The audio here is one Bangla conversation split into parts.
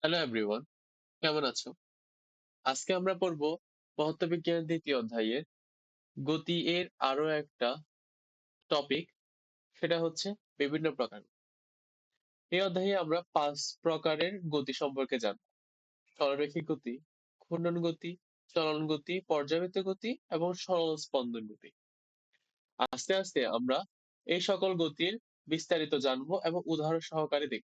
হ্যালো এভরিওয়ান, কেমন আছো? আজকে আমরা পড়বো পদার্থবিজ্ঞানের দ্বিতীয় অধ্যায়ের গতি এর আরো একটা টপিক, সেটা হচ্ছে বিভিন্ন প্রকার। এই অধ্যায়ে আমরা 5 প্রকারের গতি সম্পর্কে জানবো: সরলরৈখিক গতি, ঘূর্ণন গতি, চলন গতি, পর্যায়বৃত্ত গতি এবং সরল স্পন্দন গতি। আস্তে আস্তে আমরা এই সকল গতির বিস্তারিত জানবো এবং উদাহরণ সহকারে দেখব।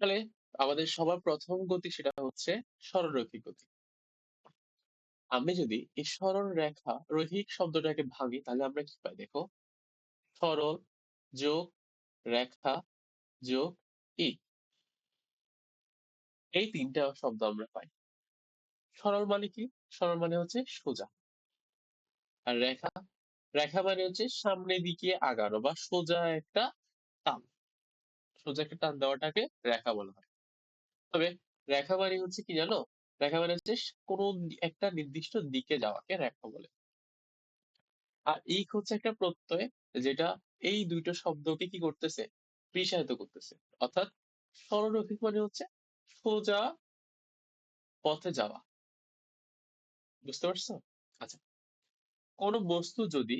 তাহলে আমাদের সবার প্রথম গতি সেটা হচ্ছে সরলরৈখিক গতি। আমি যদি এই সরল রেখা রৈখিক শব্দটাকে ভাঙি তাহলে আমরা কি পাই দেখো। সরল যোগ রেখা যোগ ই, এই তিনটা শব্দ আমরা পাই। সরল মানে কি? সরল মানে হচ্ছে সোজা। আর রেখা, রেখা মানে হচ্ছে সামনের দিকে আগানো বা সোজা একটা টান। সোজা একটা টান দেওয়াটাকে রেখা বলা হয়। তবে রেখা মানে হচ্ছে কি জানো? রেখা মানে হচ্ছে কোনো একটা নির্দিষ্ট দিকে যাওয়াকে রেখা বলে। আর ইক হচ্ছে একটা প্রত্যয়, যেটা এই দুইটা শব্দকে কি করতেছে? বিস্তারিত করতেছে। অর্থাৎ সরলরৈখিক মানে হচ্ছে সোজা পথে যাওয়া। বুঝতে পারছো? আচ্ছা, কোন বস্তু যদি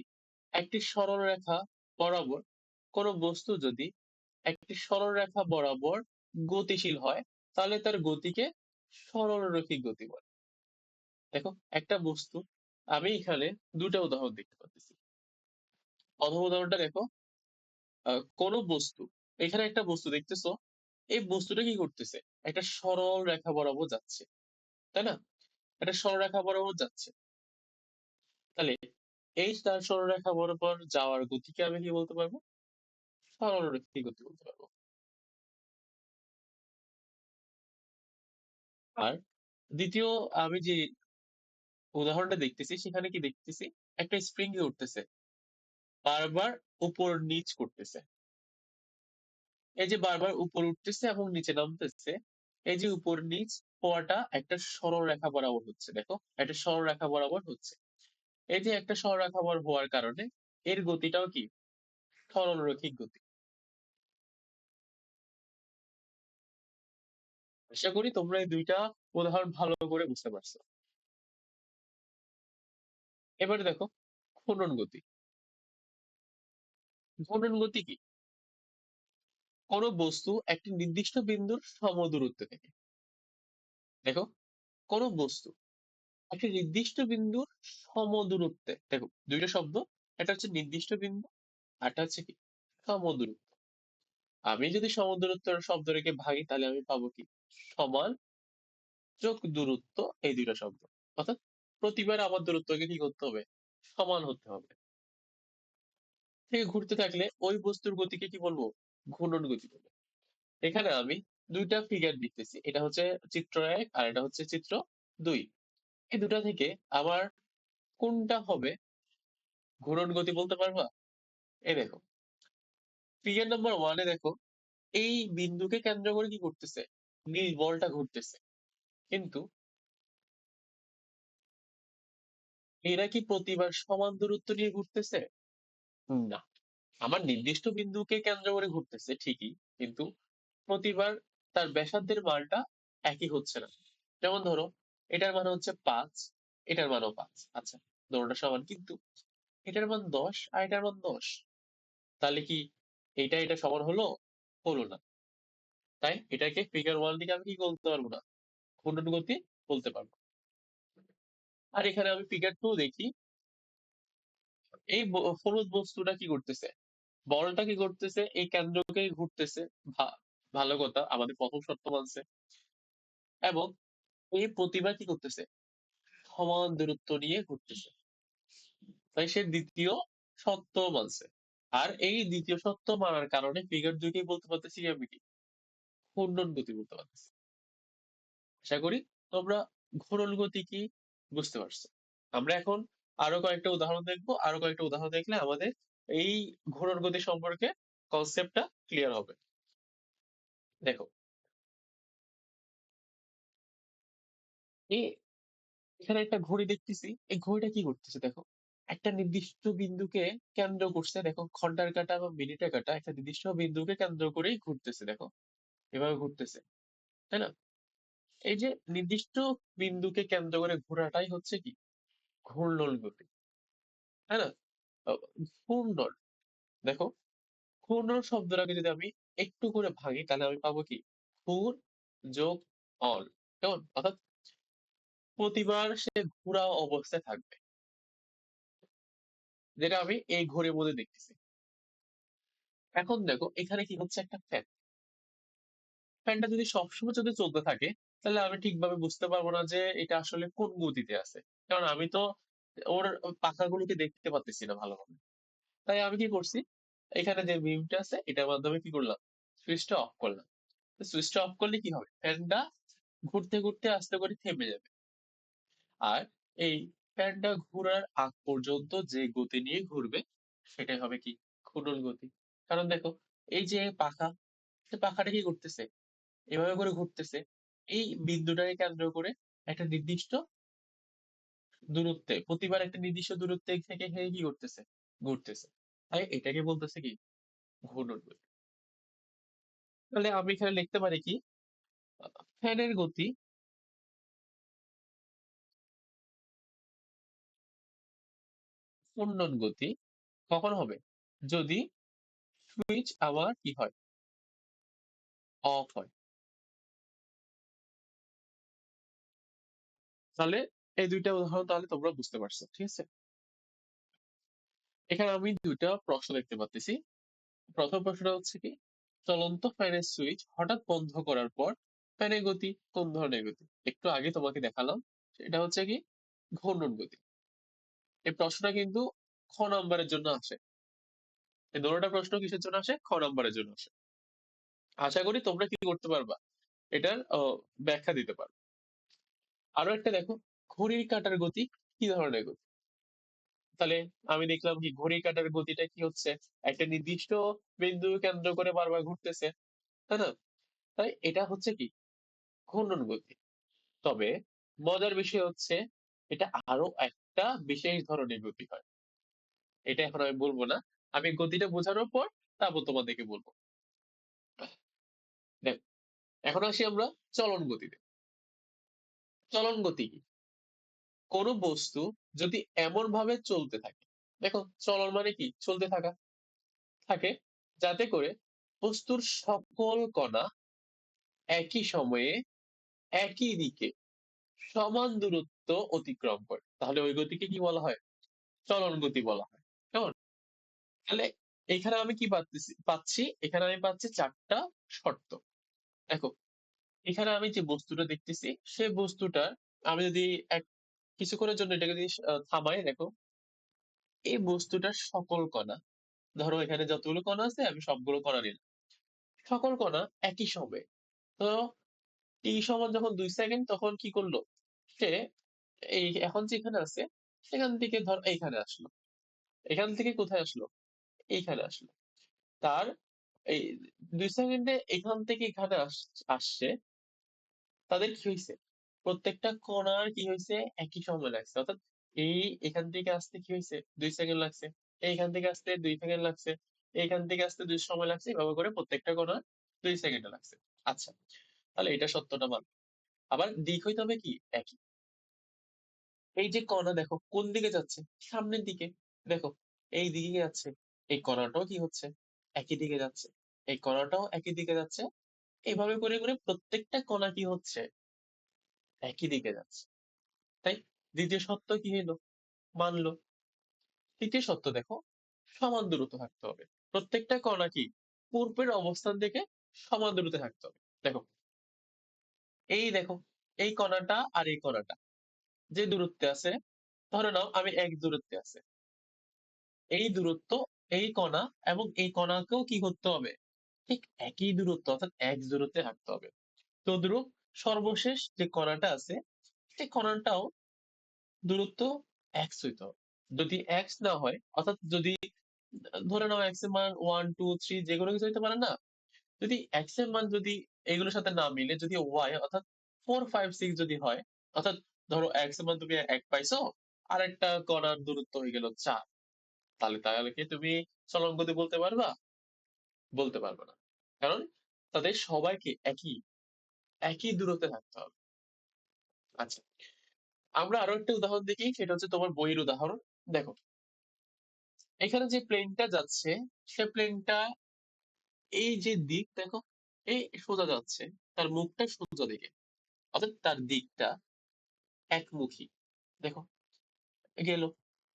একটি সরল রেখা বরাবর কোন বস্তু যদি একটি সরল রেখা বরাবর গতিশীল হয় তাহলে তার গতিকে সরলরৈখিক গতি বলে। দেখো একটা বস্তু, আমি এখানে দুটা উদাহরণ দেখতে পাচ্ছি। প্রথম উদাহরণটা দেখো, কোন বস্তু, এখানে একটা বস্তু দেখতেছো, এই বস্তুটা কি করতেছে? একটা সরল রেখা বরাবর যাচ্ছে, তাই না? একটা সরল রেখা বরাবর যাচ্ছে। তাহলে এই তার সরল রেখা বরাবর যাওয়ার গতিকে আমি কি বলতে পারবো? সরলরৈখিক গতি বলতে পারবো। আর দ্বিতীয়, আমি যে উদাহরণটা দেখতেছি সেখানে কি দেখতেছি? একটা স্প্রিং কি উঠতেছে, বারবার উপর নিচ করতেছে। এই যে বারবার উপর উঠতেছে এবং নিচে নামতেছে, এই যে উপর নিচ হওয়াটা একটা সরল রেখা বরাবর হচ্ছে। দেখো একটা সরল রেখা বরাবর হচ্ছে। এই যে একটা সরলরেখা বর হওয়ার কারণে এর গতিটাও কি সরলরৈখিক গতি। আশা করি তোমরা এই দুইটা উদাহরণ ভালো করে বুঝতে পারছো। এবারে দেখো ঘূর্ণন গতি। ঘূর্ণন গতি কি? কোন বস্তু একটি নির্দিষ্ট বিন্দুর সমদূরত্বে থেকে, দেখো কোন বস্তু একটি নির্দিষ্ট বিন্দুর সমদূরত্বে, দেখো দুইটা শব্দ, একটা হচ্ছে নির্দিষ্ট বিন্দু, আরটা হচ্ছে কি সমদূরত্ব। আমি যদি সমদূরত্ব শব্দ রেখে ভাগি তাহলে আমি পাবো কি? সমান যোগ দূরত্ব, এই দুইটা শব্দ। অর্থাৎ প্রতিবার আমার দূরত্বকে কি করতে হবে? সমান হতে হবে। থেকে ঘুরতে থাকলে ওই বস্তুর গতিকে কি বলবো? ঘূর্ণন গতি বলবো। এখানে আমি দুইটা ফিগার দিতেছি, এটা হচ্ছে চিত্র 1 আর এটা হচ্ছে চিত্র 2। এই দুটা থেকে আমার কোনটা হবে ঘূর্ণন গতি বলতে পারবা? এই দেখো ফিগার নাম্বার 1 এ দেখো, এই বিন্দুকে কেন্দ্র করে কি করতেছে? নীল বলটা ঘুরতেছে। কিন্তু এরা কি প্রতিবার সমান দূরত্ব নিয়ে ঘুরতেছে? না, আমার নির্দিষ্ট বিন্দুকে কেন্দ্র করে ঘুরতেছে ঠিকই, কিন্তু প্রতিবার তার ব্যাসার্ধের মানটা একই হচ্ছে না। যেমন ধরো এটার মান হচ্ছে 5, এটার মানও 5। আচ্ছা, দুটোটা সমান, কিন্তু এটার মান 10 আর এটার মান 10। তাহলে কি এটা সমান হলো? হলো না। তাই এটাকে ফিগার 1 থেকে আমি কি বলতে পারবো না? ঘূর্ণন গতি বলতে পারবো। আর এখানে আমি ফিগার 2 দেখি, এই হলুদ বস্তুটা কি করতেছে? বলটা কি করতেছে? এই কেন্দ্রকে ঘুরতেছে। ভালো কথা, আমাদের প্রথম শর্ত মানছে। এবং এই প্রতিবার কি করতেছে? সমান দূরত্ব নিয়ে ঘুরতেছে। তাই সে দ্বিতীয় সত্য মানছে। আর এই দ্বিতীয় সত্য মানার কারণে ফিগার 2 কেই বলতে পারতেছি কি আমি? কি ঘূর্ণন গতি বলতে পারতেছি। আশা করি তোমরা ঘূর্ণন গতি কি বুঝতে পারছো। আমরা এখন আরো কয়েকটা উদাহরণ দেখবো, আরো কয়েকটা উদাহরণ দেখলে আমাদের এই ঘূর্ণন গতি সম্পর্কে কনসেপ্টটা ক্লিয়ার হবে। দেখো এই এখানে একটা ঘড়ি দেখতেছি, এই ঘড়িটা কি করতেছে দেখো, একটা নির্দিষ্ট বিন্দুকে কেন্দ্র করছে। দেখো ঘন্টার কাঁটা বা মিনিটের কাঁটা একটা নির্দিষ্ট বিন্দুকে কেন্দ্র করেই ঘুরতেছে। দেখো এভাবে ঘুরতেছে। তাই না? এই যে নির্দিষ্ট বিন্দুকে কেন্দ্র করে ঘোরাটাই হচ্ছে কি ঘূর্ণন গতি, তাই না? আহ, ঘূর্ণন, দেখো ঘূর্ণন শব্দটাকে যদি আমি একটু করে ভাঙি তাহলে আমি পাবো কি ঘূর যোগ অন, কেমন? অর্থাৎ প্রতিবার সে ঘোরা অবস্থায় থাকবে, যেটা আমি এই ঘড়ির মধ্যে দেখতেছি। এখন দেখো এখানে কি হচ্ছে, একটা ফ্যান, ফ্যানটা যদি সবসময় যদি চলতে থাকে তাহলে আমি ঠিকভাবে বুঝতে পারবো না যে এটা আসলে কোন গতিতে আছে, কারণ আমি তো ওর পাখাগুলোকে দেখতে পাচ্ছি না ভালোভাবে। তাই আমি কি করছি, এখানে যে মিমটা আছে এটার মাধ্যমে কি করলাম, সুইচটা অফ করলাম। সুইচটা অফ করলে কি হবে, ফ্যানটা ঘুরতে ঘুরতে আস্তে করে থেমে যাবে। আর এই ফ্যানটা ঘোরার আগ পর্যন্ত যে গতি নিয়ে ঘুরবে সেটাই হবে কি ঘূর্ণন গতি। কারণ দেখো এই যে পাখা, সে পাখাটা কি করতেছে, এভাবে করে ঘুরতেছে এই বিন্দুটাকে কেন্দ্র করে একটা নির্দিষ্ট দূরত্বে, প্রতিবার একটা নির্দিষ্ট দূরত্বে থেকে কি করতেছে, ঘুরতেছে। তাই এটাকে বলতেছে কি ঘূর্ণন গতি। তাহলে আমি এখানে লিখতে পারি কি, ফ্যানের গতি ঘূর্ণন গতি কখন হবে, যদি সুইচ আবার কি হয়, অফ হয়। তাহলে এই দুইটা উদাহরণ তাহলে তোমরা বুঝতে পারছো, ঠিক আছে? এখানে আমি দুইটা প্রশ্ন দেখতে পাচ্ছি। প্রথম প্রশ্নটা হচ্ছে কি, চলন্ত ফ্যানের সুইচ হঠাৎ বন্ধ করার পর ফ্যানের গতি কোন ধরনের গতি, একটু আগে তোমাকে দেখালাম, এটা হচ্ছে কি ঘূর্ণন গতি। এই প্রশ্নটা কিন্তু খ নম্বরের জন্য আসে, এই দুটোটা প্রশ্ন কিসের জন্য আসে, খ নম্বরের জন্য আসে। আশা করি তোমরা কি করতে পারবা, এটার ব্যাখ্যা দিতে পারবে। আরো একটা দেখো, ঘড়ির কাঁটার গতি কি ধরনের গতি। তাহলে আমি দেখলাম কি ঘড়ির কাঁটার গতিটা কি হচ্ছে, একটা নির্দিষ্ট বিন্দু কেন্দ্র করে বারবার ঘুরতেছে, তাই না? তাই এটা হচ্ছে কি ঘূর্ণন গতি। তবে মজার বিষয় হচ্ছে এটা আরো একটা বিশেষ ধরনের গতি হয়, এটা এখন আমি বলবো না, আমি গতিটা বোঝানোর পর তারপর তোমাদেরকে বলবো। দেখ, এখন আসি আমরা চলন গতিতে। চলন গতি কি, কোনো বস্তু যদি এমন ভাবে চলতে থাকে, দেখো চলন মানে কি চলতে থাকা, থাকে যাতে করে বস্তুর সকল কণা একই সময়ে একই দিকে সমান দূরত্ব অতিক্রম করে, তাহলে ওই গতিকে কি বলা হয়, চলন গতি বলা হয়। কেমন? তাহলে এখানে আমি কি পাচ্ছি, এখানে আমি পাচ্ছি চারটা শর্ত। দেখো এখানে আমি যে বস্তুটা দেখতেছি সেই বস্তুটার, আমি যদি এক কিছুক্ষণের জন্য এটাকে যদি থামাই, দেখো এই বস্তুটার সকল কণা, ধরো এখানে যতগুলো কণা আছে আমি সবগুলো কণা নিলাম, সকল কণা একই সময়ে, তো টি সমান যখন 2 সেকেন্ড তখন কি করলো সে, এই এখন যেখানে আছে সেখান থেকে ধর এইখানে আসলো, এখান থেকে কোথায় আসলো, এইখানে আসলো। তার এই 2 সেকেন্ডে এখান থেকে এখানে আসছে, তাদের কি হয়েছে, প্রত্যেকটা কণার কি হয়েছে একই সময় লাগছে, অর্থাৎ এই এখান থেকে আসতে কি হয়েছে 2 সেকেন্ড লাগছে, এইখান থেকে আসতে 2 সেকেন্ড লাগছে, এইখান থেকে আসতে 2 সময় লাগছে, এভাবে করে প্রত্যেকটা কণার 2 সেকেন্ড লাগছে। আচ্ছা, তাহলে এটা সত্যটা মান। আবার দিক হইতে হবে কি একই, এই যে কণা দেখো কোন দিকে যাচ্ছে, সামনের দিকে, দেখো এই দিকে যাচ্ছে, এই কণাটাও কি হচ্ছে একই দিকে যাচ্ছে, এই কণাটাও একই দিকে যাচ্ছে, এইভাবে করে করে প্রত্যেকটা কণা কি হচ্ছে একই দিকে যাচ্ছে। তাই দ্বিতীয় সত্য কি হলো, মানলো। তৃতীয় সত্য দেখো, সমান দূরত্ব থাকতে হবে, প্রত্যেকটা কণা কি পূর্বের অবস্থান থেকে সমান দূরত্বে থাকতে হবে। দেখো এই দেখো এই কণাটা আর এই কণাটা যে দূরত্বে আছে, ধরে নাও আমি এক দূরত্বে আছে, এই দূরত্ব, এই কণা এবং এই কণাকেও কি করতে হবে, ঠিক একই দূরত্ব অর্থাৎ এক দূরত্বে থাকতে হবে। তদ্রূপ সর্বশেষ যে কণাটা আছে সেই কণাটাও দূরত্ব এক্স হইতে হবে। যদি এক্স না হয়, অর্থাৎ যদি ধরে নাও এক্স এর মান 1 2 3 যে কোনো কিছু হইতে পারে না, যদি এক্স এর মান যদি এগুলোর সাথে না মিলে, যদি ওয়াই অর্থাৎ 4 5 6 যদি হয়, অর্থাৎ ধরো এক্স এর মান তুমি এক পাইছো, আর একটা কণার দূরত্ব হয়ে গেল 4, তাহলে তাহলে কি তুমি চলন গতি বলতে পারবা, বলতে পারবে না। কারণ তাদের সবাইকে একই একই দূরত্বে থাকতে হবে। আচ্ছা, আমরা আরো একটা উদাহরণ দেখি, সেটা হচ্ছে তোমার বইয়ের উদাহরণ। দেখো, এখানে যে প্লেনটা যাচ্ছে, সে প্লেনটা এই যে দিক দেখো, এই সোজা যাচ্ছে, তার মুখটা সোজা দিকে, অর্থাৎ তার দিকটা একমুখী। দেখো, গেল,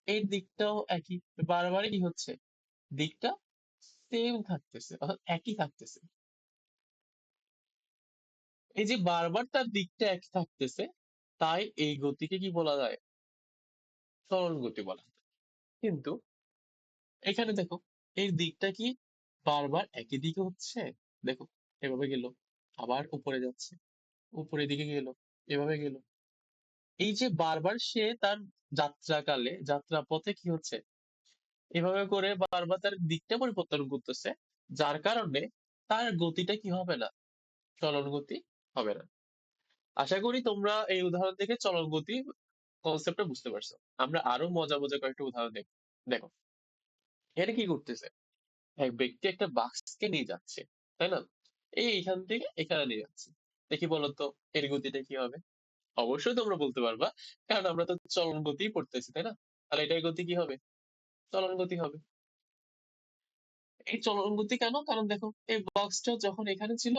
এই দিকটাও একই, বারবারই কি হচ্ছে, দিকটা সেম থাকতেছে, অর্থাৎ একই থাকতেছে। এই যে বারবার তার দিকটা একই থাকতেছে, তাই এই গতিকে কি বলা যায়, সরল গতি বলা হয়। কিন্তু এখানে দেখো, এর দিকটা কি বারবার একই দিকে হচ্ছে। দেখো, এভাবে গেল, আবার উপরে যাচ্ছে, উপরের দিকে গেল, এভাবে গেল। এই যে বারবার সে তার যাত্রাকালে, যাত্রা পথে কি হচ্ছে, এভাবে করে বারবার তার দিকটা পরিবর্তন করতেছে, যার কারণে তার গতিটা কি হবে না, চলন গতি হবে না। আশা করি তোমরা এই উদাহরণ থেকে চলন গতি কনসেপ্টটা বুঝতে পারছো। আমরা আরো মজা মজা কয়েকটা উদাহরণ দেখো। দেখো, এখানে কি করতেছে, এক ব্যক্তি একটা বাক্সকে নিয়ে যাচ্ছে, তাই না, এইখান থেকে এখানে নিয়ে যাচ্ছে। দেখি বলতো, এর গতিটা কি হবে? অবশ্যই তোমরা বলতে পারবা, কারণ আমরা তো চলন গতি পড়তেছি, তাই না? তাহলে এটার গতি কি হবে, চলন গতি হবে। এই চলন গতি কেন, কারণ দেখো, এই বক্সটা যখন এখানে ছিল,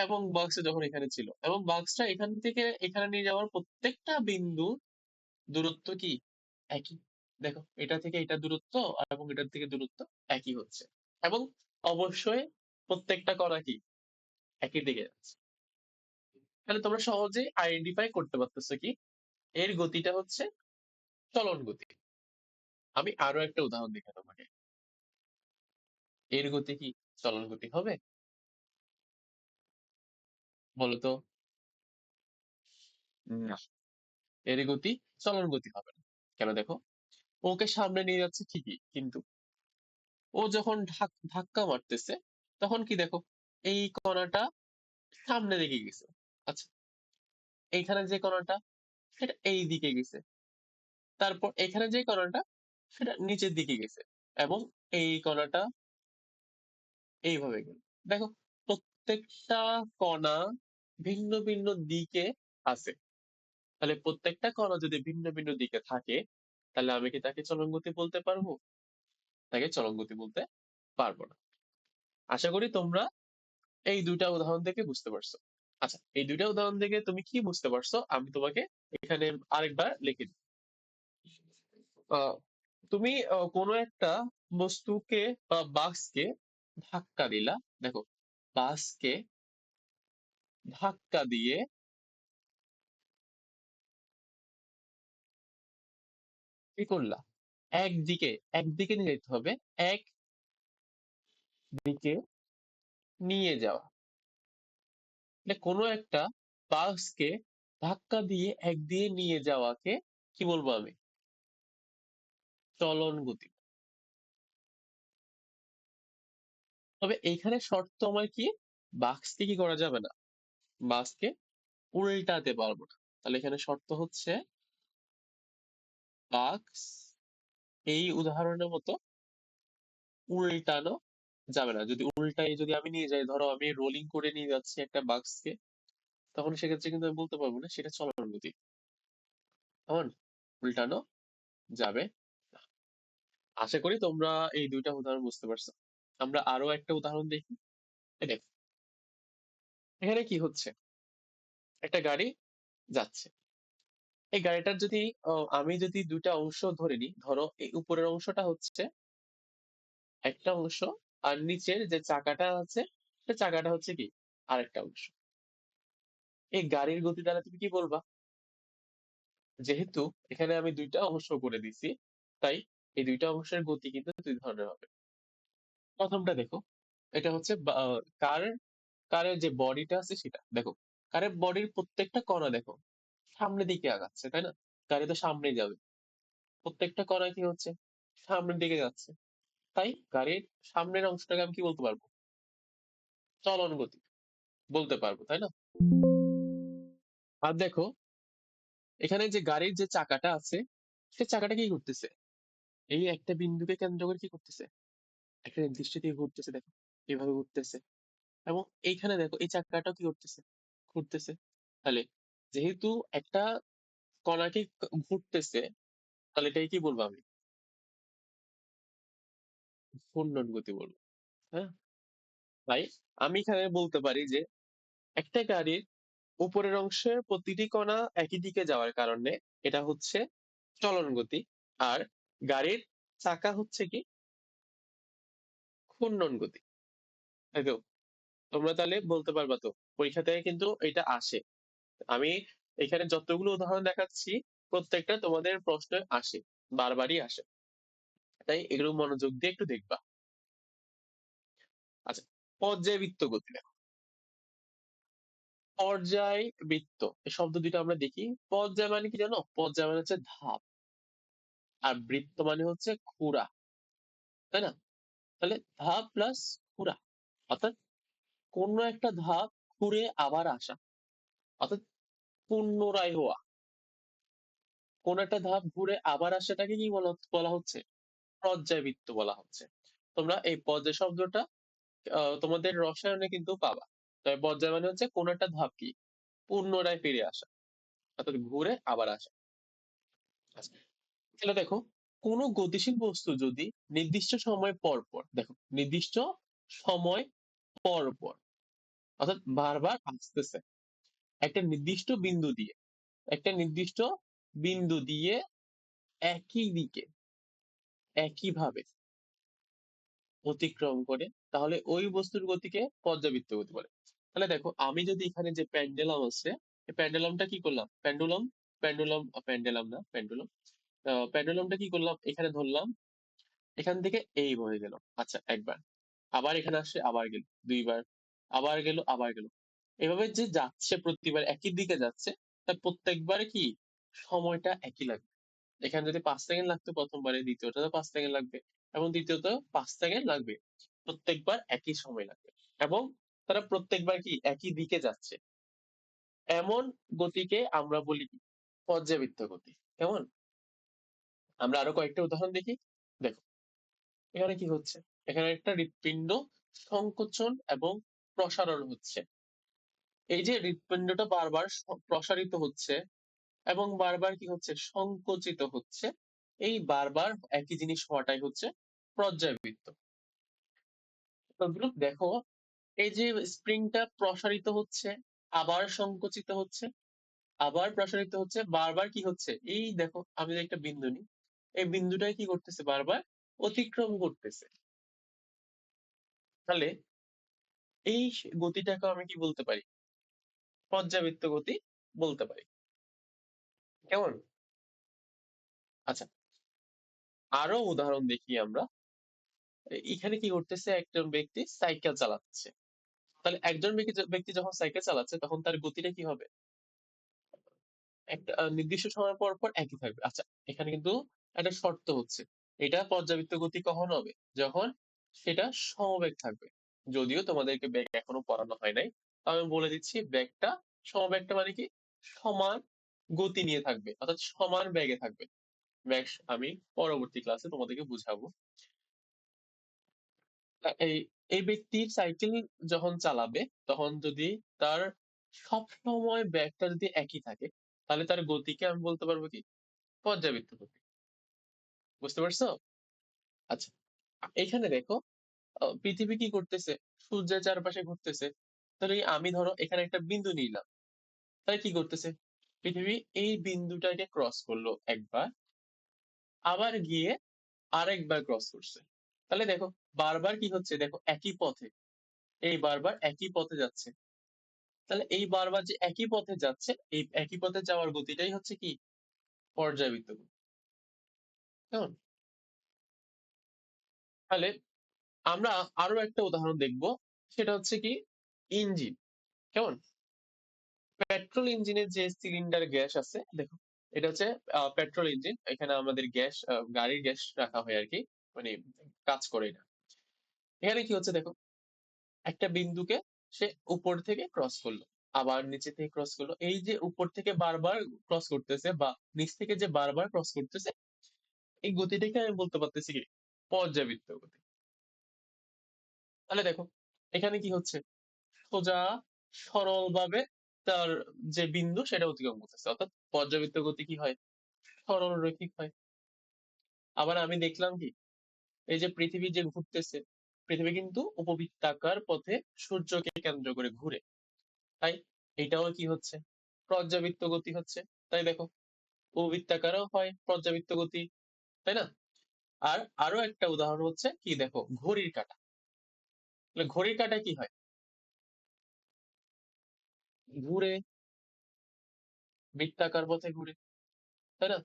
এবং বক্সটা যখন এখানে ছিল, এবং বক্সটা এখান থেকে এখানে নিয়ে যাওয়ার প্রত্যেকটা বিন্দু দূরত্ব কি একই। দেখো, এটা থেকে এটা দূরত্ব, আর এবং এটার থেকে দূরত্ব একই হচ্ছে, এবং অবশ্যই প্রত্যেকটা কণা কি একই দিকে যাচ্ছে। তাহলে তোমরা সহজেই আইডেন্টিফাই করতে পারতেছো কি, এর গতিটা হচ্ছে চলন গতি। আমি আরো একটা উদাহরণ দিই তোমাকে, এর গতি কি চলন গতি হবে, বলতো? না, এর গতি চলন গতি হবে না। কেন, দেখো, ওকে সামনে নিয়ে যাচ্ছে ঠিকই, কিন্তু ও যখন ধাক্কা মারতেছে, তখন কি দেখো, এই কণাটা সামনে দিকে গেছে। আচ্ছা, এইখানে যে কণাটা, সেটা এই দিকে গেছে। তারপর এখানে যে কণাটা, সেটা নিচের দিকে গেছে, এবং এই কণাটা এইভাবে গেল। দেখো, প্রত্যেকটা কণা ভিন্ন ভিন্ন দিকে আছে। তাহলে প্রত্যেকটা কণা যদি ভিন্ন ভিন্ন দিকে থাকে, তাহলে আমি কি তাকে চলন গতি বলতে পারবো? তাকে চলন গতি বলতে পারবো না। আশা করি তোমরা এই দুইটা উদাহরণ থেকে বুঝতে পারছো। আচ্ছা, এই দুইটা উদাহরণ থেকে তুমি কি বুঝতে পারছো, আমি তোমাকে এখানে আরেকবার লিখে দিই। আহ, তুমি কোনো একটা বস্তুকে বা বাক্সকে ধাক্কা দিলা। দেখো, বাক্সকে ধাক্কা দিয়ে কি করলা, একদিকে, একদিকে নিয়ে যেতে হবে, একদিকে নিয়ে যাওয়া। মানে কোনো একটা বাক্সকে ধাক্কা দিয়ে একদিকে নিয়ে যাওয়াকে কি বলবো আমি, চলন গতি। তবে এইখানে শর্ত আমার কি, বাক্সকে কি করা যাবে না, বাক্সকে উল্টাতে পারবো না। তাহলে এখানে শর্ত হচ্ছে, বাক্স এই উদাহরণের মতো উল্টানো যাবে না। যদি উল্টাই যদি আমি নিয়ে যাই, ধরো আমি রোলিং করে নিয়ে যাচ্ছি একটা বাক্সকে, তখন সেক্ষেত্রে কিন্তু আমি বলতে পারবো না সেটা চলন গতি, তখন উল্টানো যাবে না। আশা করি তোমরা এই দুইটা উদাহরণ বুঝতে পারছো। আমরা আরো একটা উদাহরণ দেখি। এই দেখো, এখানে কি হচ্ছে, একটা গাড়ি যাচ্ছে। এই গাড়িটার যদি আমি যদি দুইটা অংশ ধরে নিই, ধরো এই উপরের অংশটা হচ্ছে একটা অংশ, আর নিচের যে চাকাটা আছে, সে চাকাটা হচ্ছে কি আরেকটা অংশ। এই গাড়ির গতি দ্বারা তুমি কি বলবা, যেহেতু এখানে আমি দুইটা অংশ করে দিছি, তাই এই দুইটা অংশের গতি কিন্তু দুই ধরনের হবে। প্রথমটা দেখো, এটা হচ্ছে কার, কারের যে বডিটা আছে সেটা দেখো, কারের বডির প্রত্যেকটা কণা দেখো সামনের দিকে আগাচ্ছে, তাই না? গাড়ি তো সামনে যাবে, প্রত্যেকটা কণা কি হচ্ছে, সামনের দিকে যাচ্ছে। তাই গাড়ির সামনের অংশটাকে আমি কি বলতে পারবো, চলন গতি বলতে পারবো, তাই না? আর দেখো, এখানে যে গাড়ির যে চাকাটা আছে, সে চাকাটা কি করতেছে, এই একটা বিন্দুকে কেন্দ্র করে কি করতেছে, একটা নির্দিষ্ট দিকে ঘুরতেছে। দেখো, এইভাবে ঘুরতেছে, এবং এইখানে দেখো এই চাকাটাও কি করতেছে, ঘুরতেছে। তাহলে যেহেতু একটা কণা কি ঘুরতেছে, তাহলে এটাকে কি বলবো আমি? ঘূর্ণন গতি বলবো। হ্যাঁ? ভাই, আমি এখানে বলতে পারি যে একটা গাড়ির উপরের অংশের প্রতিটি কণা একই দিকে যাওয়ার কারণে এটা হচ্ছে চলন গতি। আর গাড়ির চাকা হচ্ছে কি ঘূর্ণন গতি। তাই তো? তোমরা তাহলে বলতে পারবা তো? পরীক্ষা থেকে কিন্তু এটা আসে। আমি এখানে যতগুলো উদাহরণ দেখাচ্ছি প্রত্যেকটা তোমাদের প্রশ্নে আসে, বারবারই আসে। তাই এগুলো মনোযোগ দিয়ে একটু দেখবা। আচ্ছা, পর্যায়বৃত্ত গতি দেখো। পর্যায়বৃত্ত এই শব্দ দুটো আমরা দেখি। পর্যায় মানে কি জানো? পর্যায় মানে হচ্ছে ধাপ, আর বৃত্ত মানে হচ্ছে ঘোরা, তাই না? তাহলে ধাপ প্লাস ঘোরা, অর্থাৎ কোন একটা ধাপ ঘুরে আবার আসা, অর্থাৎ পুনরায় হওয়া। কোন একটা ধাপ ঘুরে আবার আসাটাকে কি বলা বলা হচ্ছে? পর্যায়বৃত্ত বলা হচ্ছে। তোমরা এই পর্যায় শব্দটা তোমাদের রসায়নে কিন্তু পাবা। তবে পর্যায় মানে হচ্ছে কোন একটা ধাপ কি পুনরায় ফিরে আসা, অর্থাৎ ঘুরে আবার আসা। আচ্ছা, তাহলে দেখো, কোন গতিশীল বস্তু যদি নির্দিষ্ট সময় পর পর, দেখো নির্দিষ্ট সময় পর পর, অর্থাৎ বারবার আসতেছে একটা নির্দিষ্ট বিন্দু দিয়ে, একটা নির্দিষ্ট বিন্দু দিয়ে একই দিকে একইভাবে অতিক্রম করে, তাহলে ওই বস্তুর গতিকে পর্যাবৃত্ত গতি বলে। তাহলে দেখো, আমি যদি এখানে যে প্যান্ডেলাম আছে, এই প্যান্ডেলামটা কি করলাম, প্যান্ডুলাম, প্যান্ডেলাম না প্যান্ডুলাম, প্যান্ডুলামটা কি করলাম, এখানে ধরলাম, এখান থেকে এই বয়ে গেল, আচ্ছা একবার, আবার এখানে আসছে, আবার গেল দুইবার, আবার গেল, আবার গেল, এভাবে যে যাচ্ছে প্রতিবার একই দিকে যাচ্ছে, তার প্রত্যেকবার কি সময়টা একই লাগবে। এখানে যদি 5 সেকেন্ড লাগতো প্রথমবারে, দ্বিতীয়টাতে 5 সেকেন্ড লাগবে, এবং দ্বিতীয়ত 5 সেকেন্ড লাগবে। প্রত্যেকবার একই সময় লাগবে, এবং তারা প্রত্যেকবার কি একই দিকে যাচ্ছে। এমন গতিকে আমরা বলি কি? পর্যাবৃত্ত গতি। কেমন? আমরা আরো কয়েকটা উদাহরণ দেখি। দেখো, এখানে কি হচ্ছে, এখানে একটা হৃৎপিণ্ড সংকোচন এবং প্রসারণ হচ্ছে। এই যে হৃৎপিণ্ডটা বারবার প্রসারিত হচ্ছে এবং বারবার কি হচ্ছে সংকুচিত হচ্ছে, এই বারবার একই জিনিস হওয়াটাই হচ্ছে পর্যায়বৃত্ত। তো দেখো, এই যে স্প্রিংটা প্রসারিত হচ্ছে, আবার সংকুচিত হচ্ছে, আবার প্রসারিত হচ্ছে, বারবার কি হচ্ছে, এই দেখো আমি যদি একটা বিন্দু নিই, এই বিন্দুটাই কি করতেছে, বারবার অতিক্রম করতেছে। তাহলে এই গতিটাকে আমি কি বলতে পারি? পর্যাবৃত্ত গতি বলতে পারি। কেমন? আচ্ছা, আরো উদাহরণ দেখি আমরা। এখানে কি করতেছে, একজন ব্যক্তি সাইকেল চালাচ্ছে। তাহলে একজন ব্যক্তি যখন সাইকেল চালাচ্ছে তখন তার গতিটা কি হবে? একটা নির্দিষ্ট সময় পর পর একই থাকবে। আচ্ছা, এখানে কিন্তু একটা শর্ত হচ্ছে, এটা পর্যাবৃত্ত গতি কখন হবে? যখন সেটা সমবেগ থাকবে। যদিও তোমাদেরকে বেগ এখনো পড়ানো হয় নাই, তো আমি বলে দিচ্ছি, বেগটা, সমবেগটা মানে কি, সমান গতি নিয়ে থাকবে, অর্থাৎ সমান বেগে থাকবে। বেগ আমি পরবর্তী ক্লাসে তোমাদেরকে বুঝাবো। এই এই ব্যক্তির সাইকেল যখন চালাবে, তখন যদি তার সব সময় ব্যাগটা যদি একই থাকে, তাহলে তার গতিকে আমি বলতে পারবো কি? পর্যাবৃত্ত গতি। বুঝতে পারছো? আচ্ছা, এখানে দেখো, পৃথিবী কি করতেছে? সূর্যের চারপাশে ঘুরতেছে। তাহলে আমি ধরো এখানে একটা বিন্দু নিলাম, তাহলে কি করতেছে? পৃথিবী এই বিন্দুটাকে ক্রস করলো একবার, আবার গিয়ে আরেকবার ক্রস করছে। তাহলে দেখো, বারবার কি হচ্ছে, দেখো একই পথে, এই বারবার একই পথে যাচ্ছে। তাহলে এই বারবার যে একই পথে যাচ্ছে, এই একই পথে যাওয়ার গতিটাই হচ্ছে কি? পর্যায়বৃত্ত গতি। কেমন? তাহলে আমরা আরো একটা উদাহরণ দেখব, সেটা হচ্ছে কি, ইঞ্জিন। কেমন? পেট্রোল ইঞ্জিনের যে সিলিন্ডার গ্যাস আছে, দেখো এটা হচ্ছে পেট্রোল ইঞ্জিন, এখানে আমাদের গ্যাস, গাড়ির গ্যাস রাখা হয় আর কি, মানে কাজ করে এটা। এখানে কি হচ্ছে দেখো, একটা বিন্দুকে সে উপর থেকে ক্রস করলো, আবার নিচে থেকে ক্রস করলো, এই যে উপর থেকে বারবার ক্রস করতেছে বা নিচ থেকে যে বারবার ক্রস করতেছে, এই গতিটাকে আমি বলতে পারতেছি কি? পর্যাবৃত্ত গতি। তাহলে দেখো, এখানে কি হচ্ছে, সোজা সরল ভাবে তার যে বিন্দু সেটা অতিক্রম করতেছে, অর্থাৎ পর্যাবৃত্ত গতি কি হয়, সরল রৈখিক হয়। আবার আমি দেখলাম কি, এই যে পৃথিবী যে ঘুরতেছে, পৃথিবী কিন্তু উপবৃত্তাকার পথে সূর্যকে কেন্দ্র করে ঘুরে, তাই এটাও কি হচ্ছে, পর্যাবৃত্ত গতি হচ্ছে। তাই দেখো, উপবৃত্তাকারও হয় পর্যাবৃত্ত গতি, তাই না? আর আরো একটা উদাহরণ হচ্ছে কি, দেখো ঘড়ির কাঁটা। তাহলে ঘড়ির কাঁটা কি হয়, ঘুরে, বৃত্তাকার পথে ঘুরে, তাই না?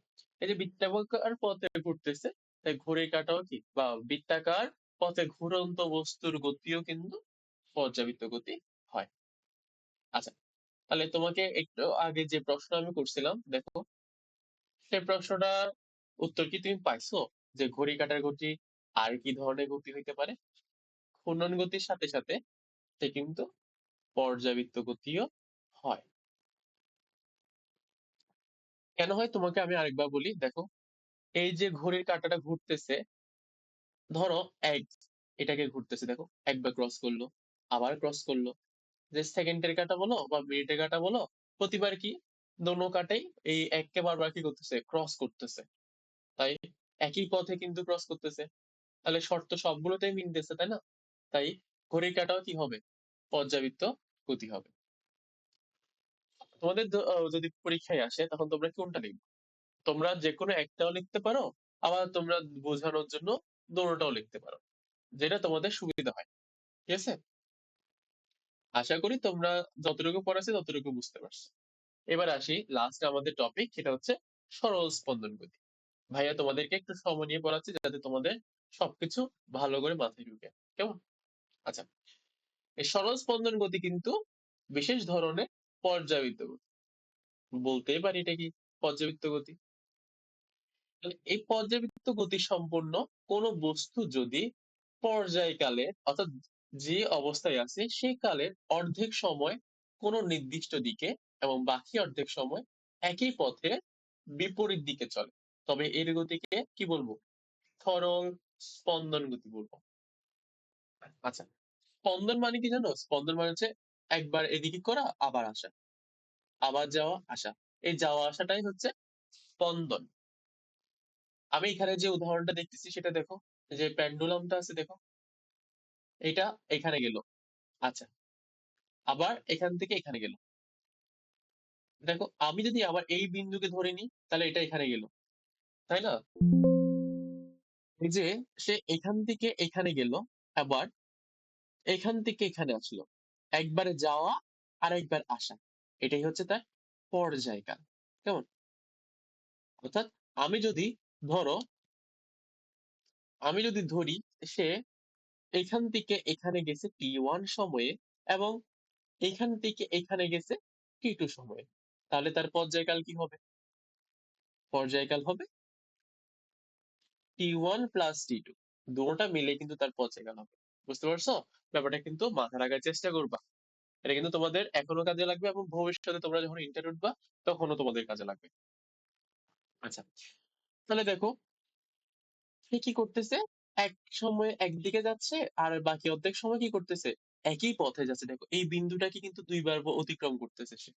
এই যে বৃত্তাকার পথে ঘুরতেছে, তাই ঘড়ির কাঁটাও কি, বা বৃত্তাকার পথে ঘুরন্ত বস্তুর গতিও কিন্তু পর্যাবৃত্ত গতি হয়। আচ্ছা, তাহলে তোমাকে একটু আগে যে প্রশ্ন আমি করছিলাম, দেখো সেই প্রশ্নটার উত্তর কি তুমি পাইছো, যে ঘড়ি কাঁটার গতি আর কি ধরনের গতি হইতে পারে? ঘূর্ণন গতির সাথে সাথে সে কিন্তু পর্যাবৃত্ত গতিও হয়। কেন হয় তোমাকে আমি আরেকবার বলি, দেখো এই যে ঘড়ির কাঁটাটা ঘুরতেছে, ধরো এক, এটাকে ঘুরতেছে, দেখো একবার ক্রস করলো, আবার ক্রস করলো, যে সেকেন্ডের কাঁটা বলো বা মিনিটের কাঁটা বলো, প্রতিবার কি দোনো কাঁটাই এই এককে বারবার কি করতেছে, ক্রস করতেছে। তাই একই পথে কিন্তু ক্রস করতেছে, তাহলে শর্ত সবগুলোতেই মিলতেছে, তাই না? তাই ঘড়ির কাঁটাও কি হবে, পর্যাবৃত্ত গতি হবে। তোমাদের যদি পরীক্ষায় আসে তখন তোমরা কোনটা লিখবে? তোমরা যে কোনো একটাও লিখতে পারো, আবার তোমরা বোঝানোর জন্য দোনোটাও লিখতে পারো, যেটা তোমাদের সুবিধা হয়। ঠিক আছে, আশা করি তোমরা যতটুকু পড়াচ্ছি ততটুকু বুঝতে পারছো। এবার আসি লাস্ট আমাদের টপিক, সেটা হচ্ছে সরল স্পন্দন গতি। ভাইয়া তোমাদেরকে একটু সময় নিয়ে পড়াচ্ছি যাতে তোমাদের সবকিছু ভালো করে মাথায় ঢুকে, কেমন? আচ্ছা, এই সরল স্পন্দন গতি কিন্তু বিশেষ ধরনের পর্যাবৃত্ত গতি, বলতেই পারি এটা কি, পর্যাবৃত্ত গতি। তাহলে এই পর্যাবৃত্ত গতি সম্পন্ন কোন বস্তু যদি পর্যায়কালে, অর্থাৎ যে অবস্থায় আছে সেই কালের অর্ধেক সময় কোন নির্দিষ্ট দিকে এবং বাকি অর্ধেক সময় একই পথে বিপরীত দিকে চলে, তবে এর গতিকে কি বলবো, সরল স্পন্দন গতি বলবো। আচ্ছা, স্পন্দন মানে কি জানো? স্পন্দন মানে হচ্ছে একবার এদিকে করা আবার আসা, আবার যাওয়া আসা, এই যাওয়া আসাটাই হচ্ছে স্পন্দন। আমি এখানে যে উদাহরণটা দেখতেছি সেটা দেখো, যে পেন্ডুলামটা আছে দেখো, এটা এখানে গেল, আচ্ছা, আবার এখান থেকে এখানে গেল। দেখো আমি যদি আবার এই বিন্দুকে ধরে নিই, তাহলে এটা এখানে গেল, তাই না? এই যে সে এখান থেকে এখানে গেল, আবার এখান থেকে এখানে আসলো, একবারে যাওয়া আর একবার আসা, এটাই হচ্ছে তার পর্যায়কাল। কেমন? অর্থাৎ আমি যদি, ধরো আমি যদি ধরি, সে এখান থেকে এখানে গেছে T1 সময়ে এবং এখান থেকে এখানে গেছে T2 সময়ে, তাহলে তার পর্যায়কাল কি হবে? পর্যায়কাল হবে T1 প্লাস T2, দুটোটা মিলে কিন্তু তার পর্যায়কাল হবে। বুঝতে পারছো? ব্যাপারটা কিন্তু মাথা রাখার চেষ্টা করবা, এটা কিন্তু তোমাদের এখনো কাজে লাগবে এবং ভবিষ্যতে তোমরা যখন ইন্টারভিউ উঠবা তখনও তোমাদের কাজে লাগবে। আচ্ছা, তাহলে দেখো সে কি করতেছে, এক সময় একদিকে যাচ্ছে আর বাকি অর্ধেক সময় কি করতেছে, একই পথে যাচ্ছে। দেখো এই বিন্দুটাকে কিন্তু দুইবার অতিক্রম করতেছে সে।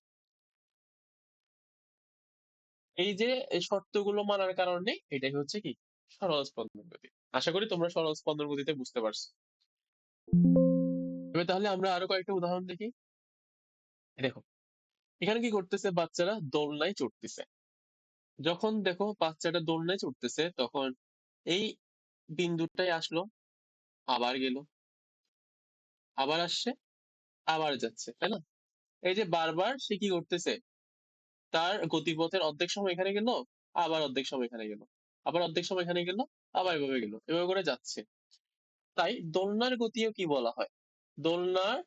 এই যে এই শর্তগুলো মানার কারণে এটাই হচ্ছে কি, সরল স্পন্দন গতি। আশা করি তোমরা সরল স্পন্দন গতিতে বুঝতে পারছো। এবার তাহলে আমরা আরো কয়েকটা উদাহরণ দেখি। দেখো এখানে কি করতেছে, বাচ্চারা দোলনায় চড়তেছে। যখন দেখো বাচ্চাটা দোলনায় চড়তেছে তখন এই বিন্দুটাই আসলো, আবার গেল, আবার আসছে, আবার যাচ্ছে, তাই না? এই যে বারবার সে কি করতেছে, তার গতিপথের অর্ধেক সময় এখানে গেল, আবার অর্ধেক সময় এখানে গেল, আবার অর্ধেক সময় এখানে গেল, আবার এভাবে গেল, এভাবে করে যাচ্ছে। তাই দোলনার গতিও কি বলা হয়, দোলনার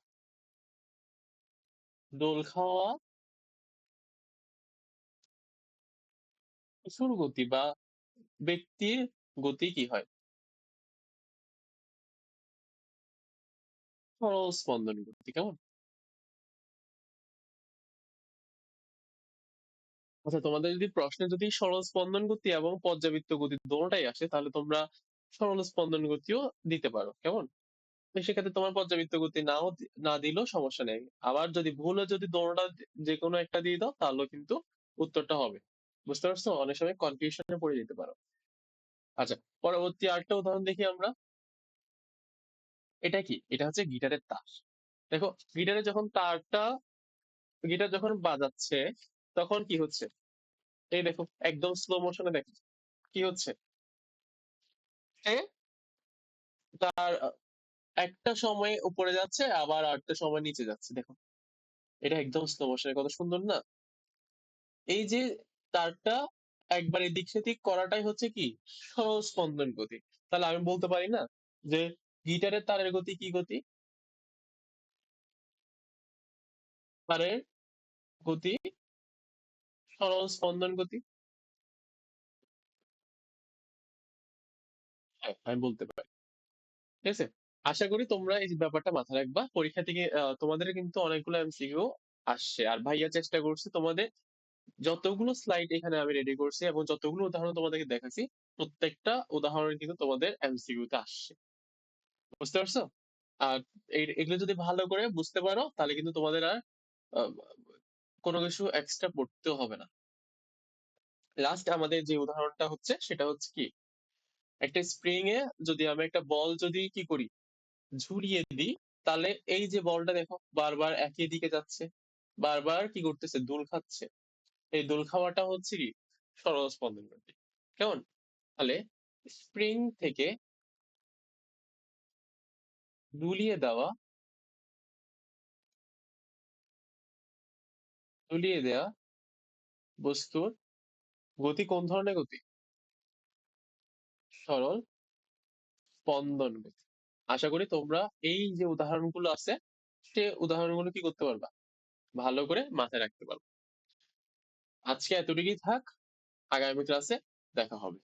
দোল খাওয়া কিছুর গতি বা ব্যক্তির গতি কি হয়, সরল স্পন্দন গতি। কেমন? আচ্ছা, তোমাদের যদি প্রশ্নে যদি সরল স্পন্দন গতি এবং পর্যাবৃত্ত গতি দুটোটাই আসে, তাহলে তোমরা সরল স্পন্দন গতিও দিতে পারো। কেমন? সেক্ষেত্রে তোমার পর্যাবৃত্ত গতি না দিলেও সমস্যা নেই। আবার যদি ভুলে যদি দোনোটা যে কোনো একটা দিয়ে দাও তাহলেও কিন্তু উত্তরটা হবে। বুঝতে পারছো? অনেক সময় কনফিউশনে পড়ে যেতে পারো। আচ্ছা, পরবর্তী আরেকটা উদাহরণ দেখি আমরা। এটা কি? এটা হচ্ছে গিটারের তার। দেখো, গিটারে যখন তারটা গিটার যখন বাজাচ্ছে তখন কি হচ্ছে? এই দেখো, একদম স্লো মোশনে দেখো কি হচ্ছে। সে তার একটা সময় উপরে যাচ্ছে, আবার আরেকটা সময় নিচে যাচ্ছে, দেখো। এটা একদম স্লো মোশনে, কত সুন্দর না? এই যে তারটা একবার এদিক সেদিক করাটাই হচ্ছে কি সরল স্পন্দন গতি। তাহলে আমি বলতে পারি না যে গিটারের তারের গতি কি গতি? তারের গতি সরল স্পন্দন গতি। হ্যাঁ, আমি বলতে পারি। ঠিক আছে, আশা করি তোমরা এই যে ব্যাপারটা মাথায় রাখবা। পরীক্ষা থেকে তোমাদের কিন্তু অনেকগুলো এমসিকিউ আসছে, আর ভাইয়া চেষ্টা করছে তোমাদের যতগুলো স্লাইড এখানে আমি রেডি করছি এবং যতগুলো উদাহরণ তোমাদেরকে দেখাচ্ছি, প্রত্যেকটা উদাহরণ কিন্তু তোমাদের এমসিকিউ তে আসছে। বুঝতে পারছো? আর এগুলো যদি ভালো করে বুঝতে পারো তাহলে কিন্তু তোমাদের আর আহ, কোনো কিছু এক্সট্রা পড়তেও হবে না। লাস্ট আমাদের যে উদাহরণটা হচ্ছে সেটা হচ্ছে কি, একটা স্প্রিং এ যদি আমি একটা বল যদি কি করি, ঝুলিয়ে দিই, তাহলে এই যে বলটা দেখো বারবার একই দিকে যাচ্ছে, বারবার কি করতেছে, দোল খাচ্ছে। এই দোল খাওয়াটা হচ্ছে কি সরল স্পন্দন গতি। কেমন? তাহলে স্প্রিং থেকে দুলিয়ে দেওয়া দুলিয়ে দেওয়া বস্তুর গতি কোন ধরনের গতি? সরল স্পন্দন গতি। আশা করি তোমরা এই যে উদাহরণগুলো আছে সে উদাহরণগুলো কি করতে পারবা, ভালো করে মাথায় রাখতে পারবা। আজকে এতটুকুই থাক, আগামী ক্লাসে দেখা হবে।